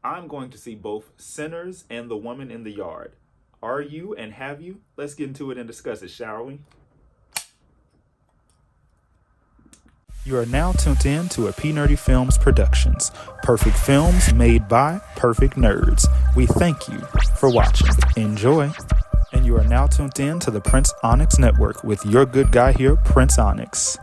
I'm going to see both Sinners and The Woman in the Yard. Are you and have you? Let's get into it and discuss it, shall we? You are now tuned in to a PNerdy Films Productions. Perfect films made by perfect nerds. We thank you for watching. Enjoy. And you are now tuned in to the Prince Onyx Network with your good guy here, Prince Onyx.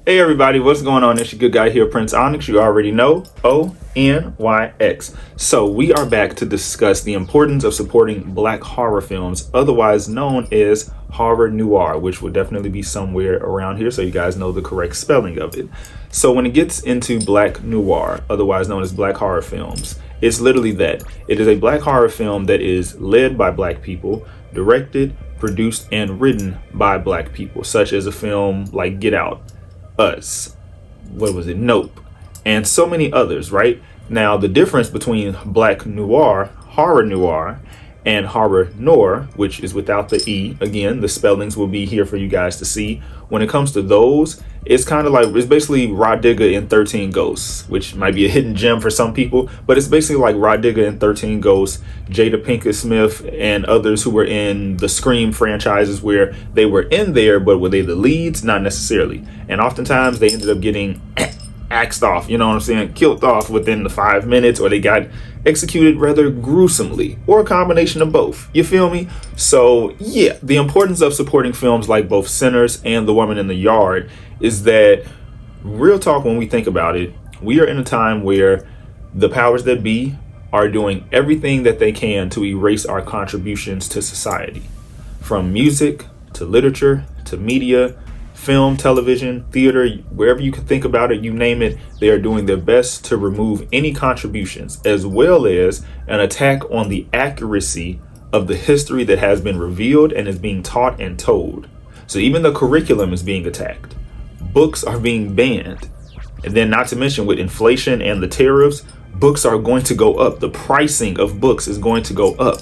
Hey everybody, what's going on? It's your good guy here, Prince Onyx. You already know, Onyx. So we are back to discuss the importance of supporting Black horror films, otherwise known as Horror Noire, which will definitely be somewhere around here so you guys know the correct spelling of it. So when it gets into Black Noire, otherwise known as Black horror films, it's literally that. It is a Black horror film that is led by Black people, directed, produced, and written by Black people, such as a film like Get Out, Us, Nope, and so many others, right? Now, the difference between Black Noire, Horror Noire, and Horror Noire, which is without the E, again, the spellings will be here for you guys to see. When it comes to those, it's kind of like, it's basically Rod Digger in 13 Ghosts, which might be a hidden gem for some people, but it's basically like Rod Digger in 13 Ghosts, Jada Pinkett Smith, and others who were in the Scream franchises where they were in there, but were they the leads? Not necessarily. And oftentimes they ended up getting axed off, you know what I'm saying, killed off within the 5 minutes, or they got executed rather gruesomely, or a combination of both, you feel me? So yeah, the importance of supporting films like both Sinners and The Woman in the Yard is that, real talk, when we think about it, we are in a time where the powers that be are doing everything that they can to erase our contributions to society, from music to literature to media, film, television, theater, wherever you can think about it, you name it, they are doing their best to remove any contributions, as well as an attack on the accuracy of the history that has been revealed and is being taught and told. So even the curriculum is being attacked. Books are being banned. And then, not to mention, with inflation and the tariffs, books are going to go up. The pricing of books is going to go up.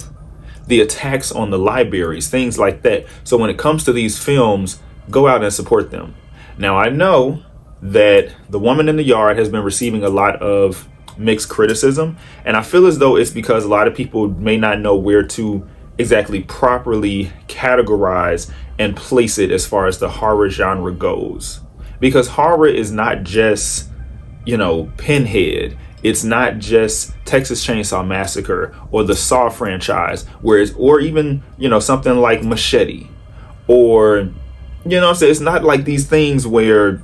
The attacks on the libraries, things like that. So when it comes to these films, go out and support them. Now, I know that The Woman in the Yard has been receiving a lot of mixed criticism, and I feel as though it's because a lot of people may not know where to exactly properly categorize and place it as far as the horror genre goes. Because horror is not just, Pinhead. It's not just Texas Chainsaw Massacre or the Saw franchise, or even, something like Machete, or it's not like these things where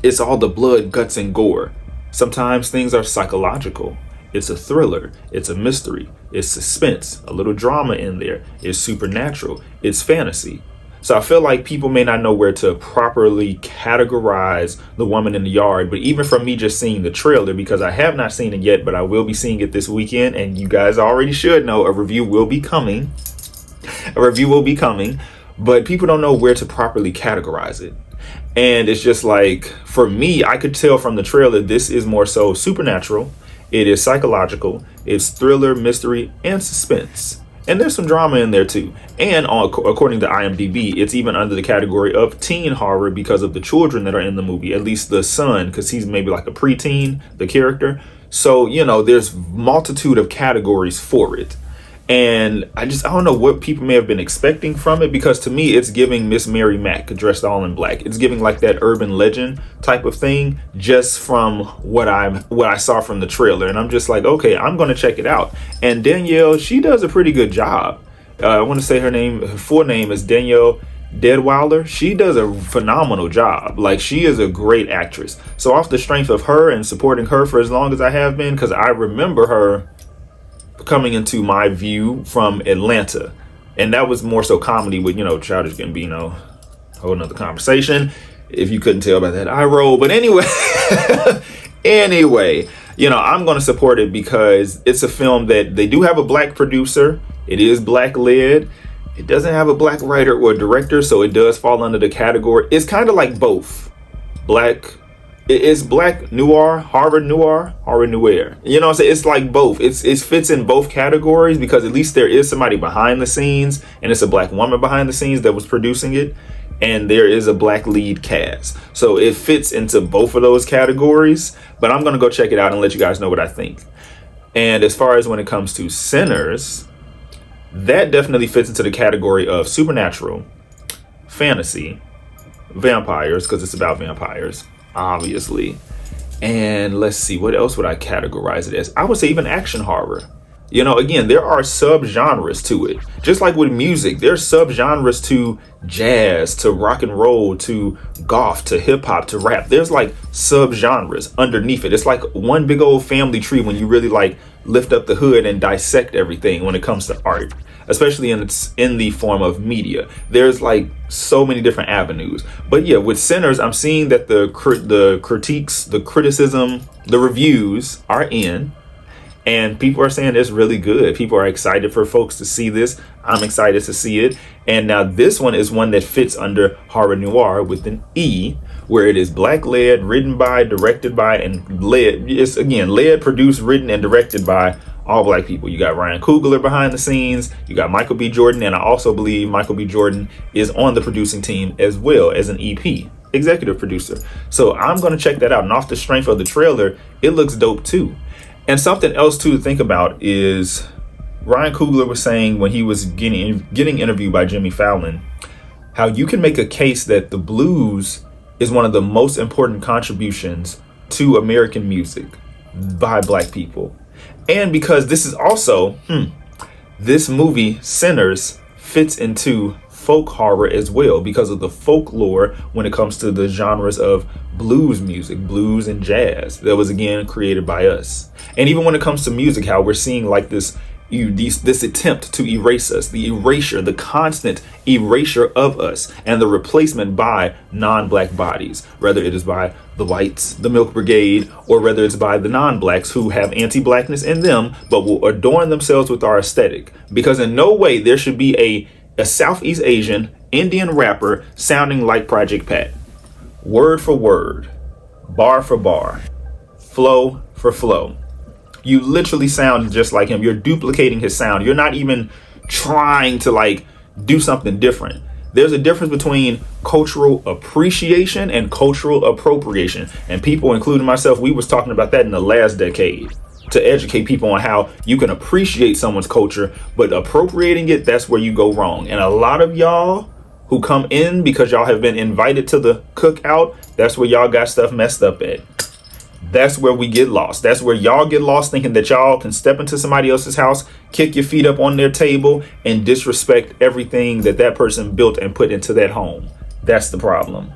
it's all the blood, guts, and gore. Sometimes things are psychological. It's a thriller. It's a mystery. It's suspense. A little drama in there. It's supernatural. It's fantasy. So I feel like people may not know where to properly categorize The Woman in the Yard. But even from me just seeing the trailer, because I have not seen it yet, but I will be seeing it this weekend, and you guys already should know a review will be coming. But people don't know where to properly categorize it. And it's just like, for me, I could tell from the trailer, this is more so supernatural. It is psychological. It's thriller, mystery, and suspense. And there's some drama in there too. And according to IMDb, it's even under the category of teen horror because of the children that are in the movie, at least the son, because he's maybe like a preteen, the character. So, there's multitude of categories for it. And I don't know what people may have been expecting from it, because to me, it's giving Miss Mary Mack dressed all in black. It's giving like that urban legend type of thing, just from what I saw from the trailer. And I'm just like, okay, I'm going to check it out. And Danielle, she does a pretty good job. I want to say her full name is Danielle Deadweiler. She does a phenomenal job. Like, she is a great actress. So off the strength of her and supporting her for as long as I have been, because I remember her coming into my view from Atlanta, and that was more so comedy with Childish Gambino, whole nother conversation if you couldn't tell by that eye roll. But anyway, I'm going to support it because it's a film that they do have a black producer. It is black led. It doesn't have a black writer or director, so it does fall under the category. It's kind of like both black. It's Black Noir, Horror Noire, Horror Noire. You know what I'm saying? It's like both. It fits in both categories because at least there is somebody behind the scenes, and it's a black woman behind the scenes that was producing it, and there is a black lead cast. So it fits into both of those categories, but I'm going to go check it out and let you guys know what I think. And as far as when it comes to Sinners, that definitely fits into the category of supernatural, fantasy, vampires, because it's about vampires, obviously. And let's see, what else would I categorize it as? I would say even action horror. You know, again, there are subgenres to it. Just like with music, there's subgenres to jazz, to rock and roll, to goth, to hip hop, to rap. There's like subgenres underneath it. It's like one big old family tree when you really like lift up the hood and dissect everything when it comes to art, especially in the form of media. There's like so many different avenues. But yeah, with Sinners, I'm seeing that the critiques, the criticism, the reviews are in. And people are saying it's really good. People are excited for folks to see this. I'm excited to see it. And now this one is one that fits under horror noir with an E, where it is black led, written by, directed by, and led. It's again led, produced, written, and directed by all black people. You got Ryan Coogler behind the scenes. You got Michael B. Jordan, and I also believe Michael B. Jordan is on the producing team as well as an EP, executive producer. So I'm going to check that out. And off the strength of the trailer, it looks dope too. And something else to think about is Ryan Coogler was saying when he was getting interviewed by Jimmy Fallon, how you can make a case that the blues is one of the most important contributions to American music by black people. And because this is also, this movie, Sinners, fits into folk horror as well because of the folklore when it comes to the genres of blues music, blues and jazz that was again created by us. And even when it comes to music, how we're seeing like this attempt to erase us, the erasure, the constant erasure of us and the replacement by non-black bodies, whether it is by the whites, the Milk Brigade, or whether it's by the non-blacks who have anti-blackness in them, but will adorn themselves with our aesthetic. Because in no way there should be a Southeast Asian Indian rapper sounding like Project Pat. Word for word, bar for bar, flow for flow. You literally sound just like him. You're duplicating his sound. You're not even trying to like do something different. There's a difference between cultural appreciation and cultural appropriation. And people, including myself, we was talking about that in the last decade, to educate people on how you can appreciate someone's culture, but appropriating it, that's where you go wrong. And a lot of y'all who come in because y'all have been invited to the cookout, that's where y'all got stuff messed up at. That's where we get lost. That's where y'all get lost thinking that y'all can step into somebody else's house, kick your feet up on their table, and disrespect everything that that person built and put into that home. That's the problem.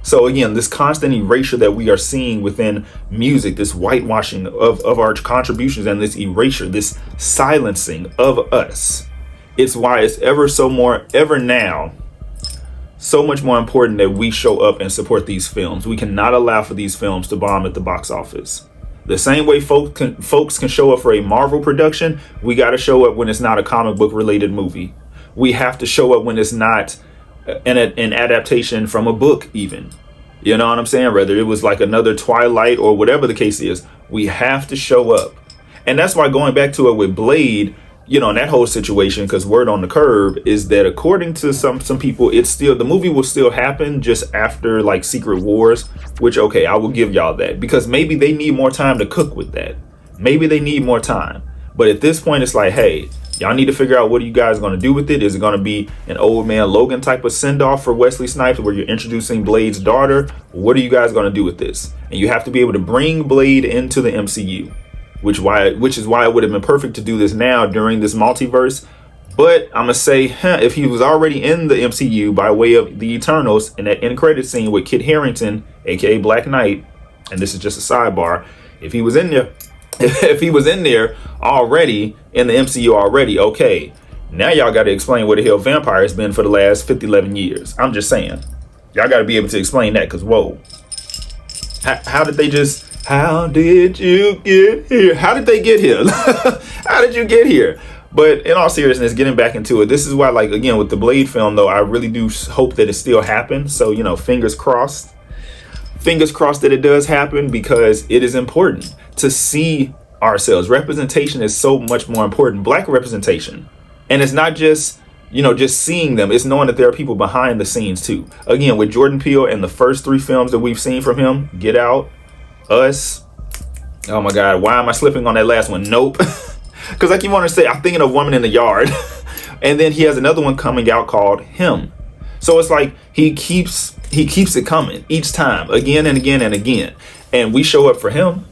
So again, this constant erasure that we are seeing within music, this whitewashing of our contributions and this erasure, this silencing of us, it's why it's ever now so much more important that we show up and support these films. We cannot allow for these films to bomb at the box office. The same way folks can show up for a Marvel production, we got to show up when it's not a comic book related movie. We have to show up when it's not an adaptation from a book even. You know what I'm saying? Whether it was like another Twilight or whatever the case is, we have to show up. And that's why going back to it with Blade, you know, in that whole situation, because word on the curb is that according to some people, it's still, the movie will still happen just after like Secret Wars, which, okay, I will give y'all that, because maybe they need more time to cook with that. Maybe they need more time. But at this point, it's like, hey, y'all need to figure out what are you guys going to do with it. Is it going to be an old man Logan type of send off for Wesley Snipes where you're introducing Blade's daughter? What are you guys going to do with this? And you have to be able to bring Blade into the MCU. Which is why it would have been perfect to do this now during this multiverse. But I'm going to say, if he was already in the MCU by way of the Eternals in that end credit scene with Kit Harington, aka Black Knight, and this is just a sidebar, if he was in there already in the MCU already, okay, now y'all got to explain where the hell vampire has been for the last 11 years. I'm just saying, y'all got to be able to explain that, because whoa, how did you get here? How did they get here? How did you get here? But in all seriousness, getting back into it, this is why, like, again, with the Blade film, though, I really do hope that it still happens. So, you know, fingers crossed that it does happen, because it is important to see ourselves. Representation is so much more important. Black representation. And it's not just, you know, just seeing them. It's knowing that there are people behind the scenes, too. Again, with Jordan Peele and the first 3 films that we've seen from him, Get Out, Us, Oh my God, why am I slipping on that last one? Nope. Because I keep wanting to say, I'm thinking of Woman in the Yard. And then he has another one coming out called Him. So it's like he keeps it coming each time, again and again and again. And we show up for him.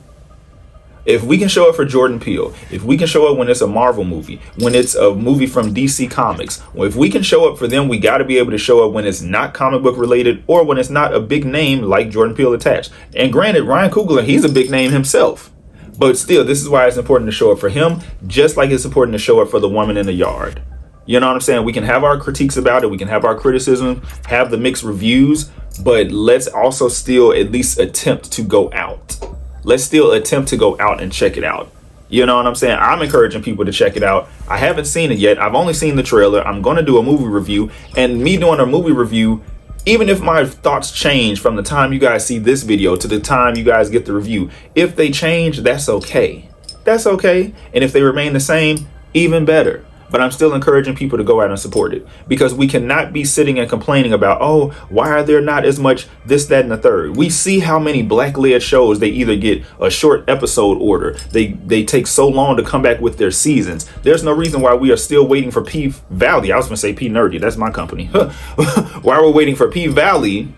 If we can show up for Jordan Peele, if we can show up when it's a Marvel movie, when it's a movie from DC Comics, if we can show up for them, we got to be able to show up when it's not comic book related or when it's not a big name like Jordan Peele attached. And granted, Ryan Coogler, he's a big name himself. But still, this is why it's important to show up for him, just like it's important to show up for the Woman in the Yard. You know what I'm saying? We can have our critiques about it. We can have our criticism, have the mixed reviews, but let's also still at least attempt to go out. Let's still attempt to go out and check it out. You know what I'm saying? I'm encouraging people to check it out. I haven't seen it yet. I've only seen the trailer. I'm going to do a movie review, and me doing a movie review, even if my thoughts change from the time you guys see this video to the time you guys get the review, if they change, that's okay. That's okay. And if they remain the same, even better. But I'm still encouraging people to go out and support it, because we cannot be sitting and complaining about, oh, why are there not as much this, that, and the third? We see how many black-led shows, they either get a short episode order. They take so long to come back with their seasons. There's no reason why we are still waiting for P-Valley. I was going to say PNerdy. That's my company. Why we're waiting for P-Valley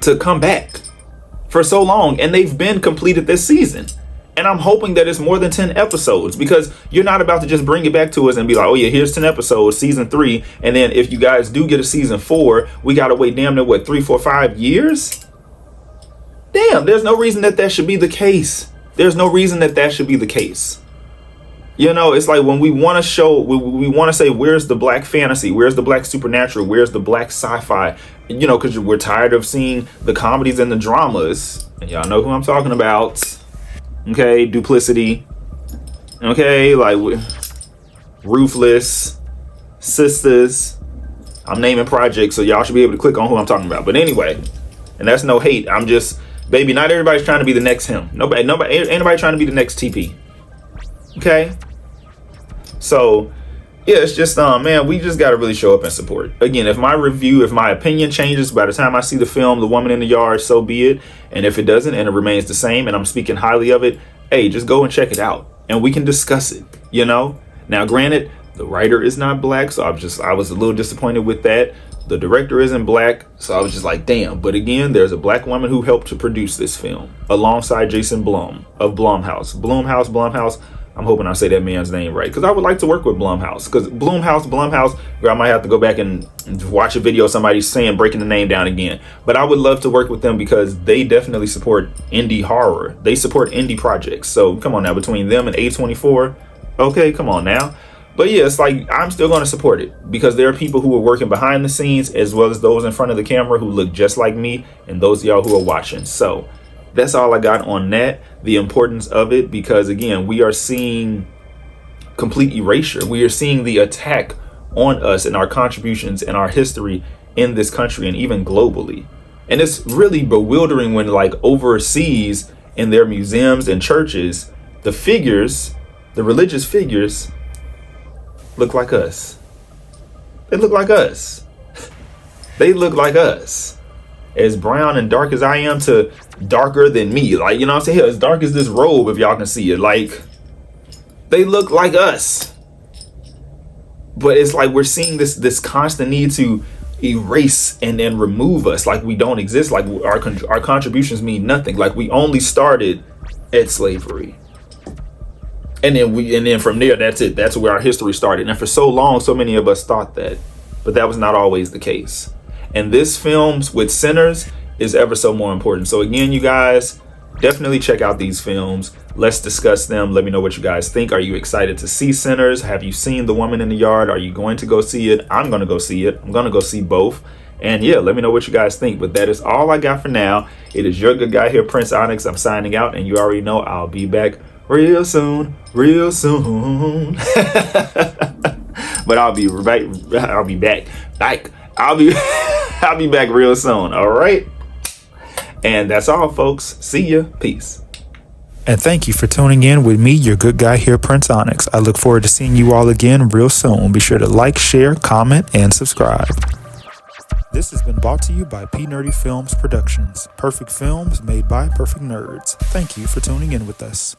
to come back for so long, and they've been completed this season. And I'm hoping that it's more than 10 episodes, because you're not about to just bring it back to us and be like, oh yeah, here's 10 episodes, season 3. And then if you guys do get a season 4, we got to wait damn near what, 3, 4, 5 years? Damn, there's no reason that should be the case. There's no reason that should be the case. You know, it's like when we want to show, we want to say, where's the black fantasy? Where's the black supernatural? Where's the black sci-fi? You know, because we're tired of seeing the comedies and the dramas. And y'all know who I'm talking about. Okay, Duplicity. Okay, like Ruthless, Sisters. I'm naming projects, so y'all should be able to click on who I'm talking about. But anyway, and that's no hate. I'm just, baby, not everybody's trying to be the next him. Nobody, ain't nobody trying to be the next TP. Okay? So, yeah, it's just, man, we just got to really show up and support. Again, if my opinion changes by the time I see the film, The Woman in the Yard, so be it. And if it doesn't and it remains the same and I'm speaking highly of it, hey, just go and check it out and we can discuss it, you know? Now, granted, the writer is not black, so I was a little disappointed with that. The director isn't black, so I was just like, damn. But again, there's a black woman who helped to produce this film alongside Jason Blum of Blumhouse. I'm hoping I say that man's name right, because I would like to work with Blumhouse. Because Blumhouse, I might have to go back and watch a video of somebody breaking the name down again. But I would love to work with them because they definitely support indie horror. They support indie projects. So come on now, between them and A24, okay, come on now. But yeah, it's like I'm still going to support it because there are people who are working behind the scenes as well as those in front of the camera who look just like me and those of y'all who are watching. So that's all I got on that, the importance of it, because again, we are seeing complete erasure. We are seeing the attack on us and our contributions and our history in this country and even globally. And it's really bewildering when, like, overseas in their museums and churches, the religious figures look like us. They look like us. They look like us. As brown and dark as I am to darker than me. Like, you know what I'm saying? As dark as this robe, if y'all can see it. Like, they look like us. But it's like we're seeing this constant need to erase and then remove us. Like we don't exist. Like our contributions mean nothing. Like we only started at slavery. And then from there, that's it. That's where our history started. And for so long, so many of us thought that. But that was not always the case. And this film with Sinners is ever so more important. So again, you guys, definitely check out these films. Let's discuss them. Let me know what you guys think. Are you excited to see Sinners? Have you seen The Woman in the Yard? Are you going to go see it? I'm going to go see it. I'm going to go see both. And yeah, let me know what you guys think. But that is all I got for now. It is your good guy here, Prince Onyx. I'm signing out. And you already know I'll be back real soon. Real soon. But I'll be back. I'll be back real soon. All right. And that's all, folks. See ya. Peace. And thank you for tuning in with me, your good guy here, Prince Onyx. I look forward to seeing you all again real soon. Be sure to like, share, comment, and subscribe. This has been brought to you by PNerdy Films Productions. Perfect films made by perfect nerds. Thank you for tuning in with us.